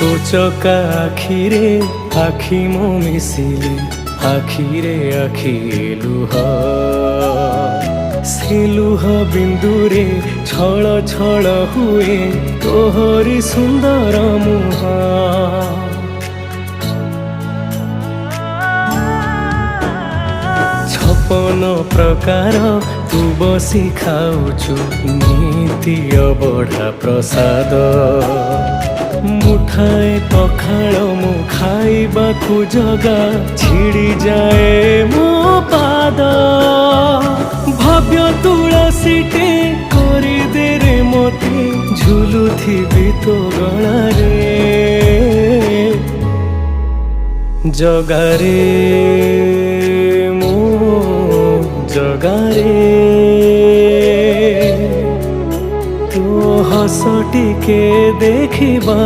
तो चका आखिरे आखि मो मिसिले आखिरे आखि लुह से लुह बिंदुरे छल छल हुए तोहरी सुंदर मुहा छपन प्रकार तू बसी खाऊचु नीति अबढ़ा प्रसाद मुठाए पखाल मु खाइबाकु जगा छिड़ी जाए मो पाद भव्य तुलसीटे करी दे रे मते झुलुथिबि तो गलारे जगारे मो जगारे तो हस टिके देखिबा।